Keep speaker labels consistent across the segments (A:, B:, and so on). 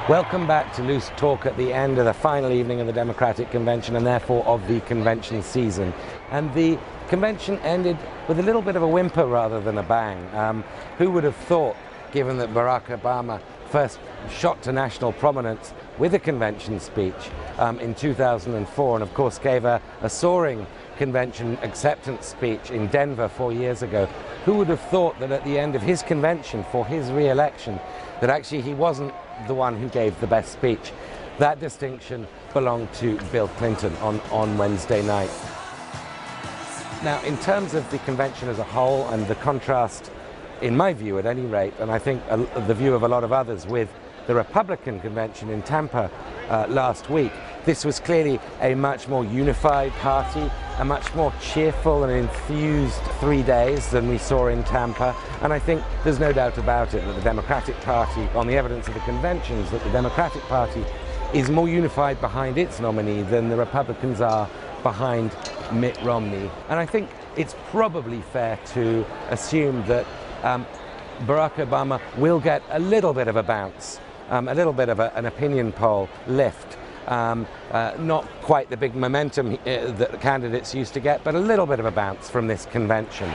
A: Welcome back to Loose Talk at the end of the final evening of the Democratic Convention and therefore of the convention season. And the convention ended with a little bit of a whimper rather than a bang. Who would have thought, given that Barack Obama first shot to national prominence with a convention speech in 2004 and of course gave a soaring convention acceptance speech in Denver 4 years ago. Who would have thought that at the end of his convention for his re-election that actually he wasn't the one who gave the best speech? That distinction belonged to Bill Clinton on Wednesday night. Now, in terms of the convention as a whole and the contrast, in my view at any rate, and I think the view of a lot of others, with the Republican convention in Tampa last week, this was clearly a much more unified party, a much more cheerful and enthused 3 days than we saw in Tampa. And I think there's no doubt about it that the Democratic Party, on the evidence of the conventions, that the Democratic Party is more unified behind its nominee than the Republicans are behind Mitt Romney. And I think it's probably fair to assume that Barack Obama will get a little bit of a bounce, a little bit of an opinion poll lift. Not quite the big momentum that candidates used to get, but a little bit of a bounce from this convention.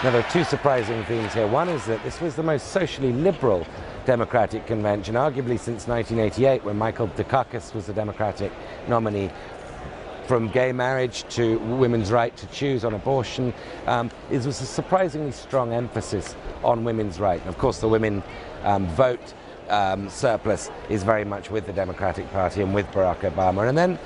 A: Now, there are two surprising themes here. One is that this was the most socially liberal Democratic convention, arguably since 1988, when Michael Dukakis was the Democratic nominee. From gay marriage to women's right to choose on abortion, it was a surprisingly strong emphasis on women's right. And of course, the women vote surplus is very much with the Democratic Party and with Barack Obama. And then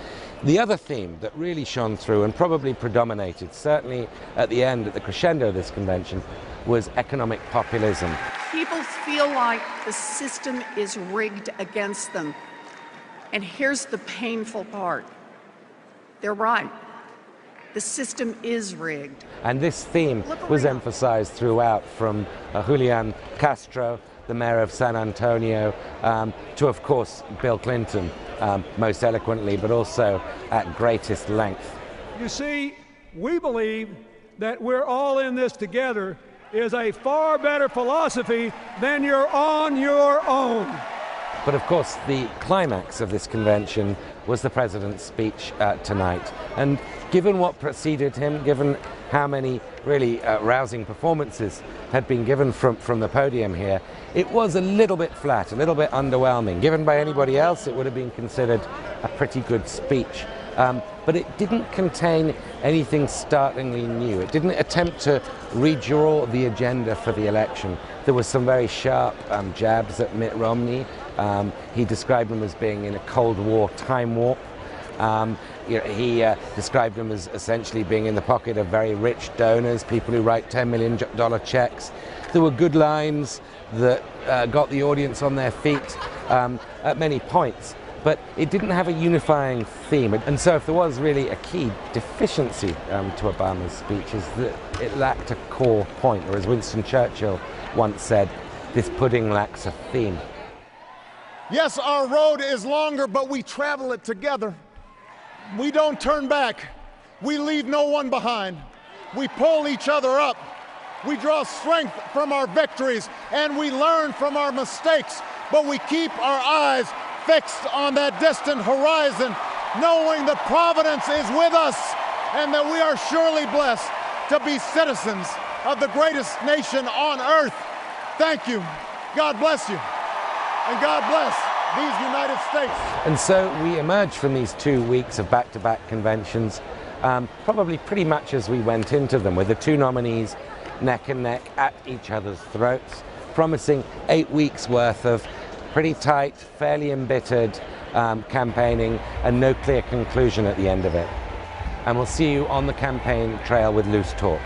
A: the other theme that really shone through and probably predominated, certainly at the end, at the crescendo of this convention, was economic populism.
B: People feel like the system is rigged against them. And here's the painful part. They're right. The system is rigged.
A: And this theme was emphasized throughout, from Julian Castro, the mayor of San Antonio, to, of course, Bill Clinton, most eloquently, but also at greatest length.
C: You see, we believe that we're all in this together is a far better philosophy than you're on your own.
A: But of course, the climax of this convention was the president's speech tonight. And given what preceded him, given how many really rousing performances had been given from the podium here, it was a little bit flat, a little bit underwhelming. Given by anybody else, it would have been considered a pretty good speech. But it didn't contain anything startlingly new. It didn't attempt to redraw the agenda for the election. There was some very sharp jabs at Mitt Romney. He described him as being in a Cold War time warp. He described him as essentially being in the pocket of very rich donors, people who write $10 million checks. There were good lines that got the audience on their feet at many points. But it didn't have a unifying theme. And so if there was really a key deficiency to Obama's speech, is that it lacked a core point, or as Winston Churchill once said, this pudding lacks a theme.
D: Yes, our road is longer, but we travel it together. We don't turn back. We leave no one behind. We pull each other up. We draw strength from our victories, and we learn from our mistakes, but we keep our eyes fixed on that distant horizon, knowing that Providence is with us and that we are surely blessed to be citizens of the greatest nation on earth. Thank you. God bless you. And God bless these United States.
A: And so we emerge from these 2 weeks of back-to-back conventions, probably pretty much as we went into them, with the two nominees neck and neck at each other's throats, promising 8 weeks worth of pretty tight, fairly embittered campaigning, and no clear conclusion at the end of it. And we'll see you on the campaign trail with Loose Talk.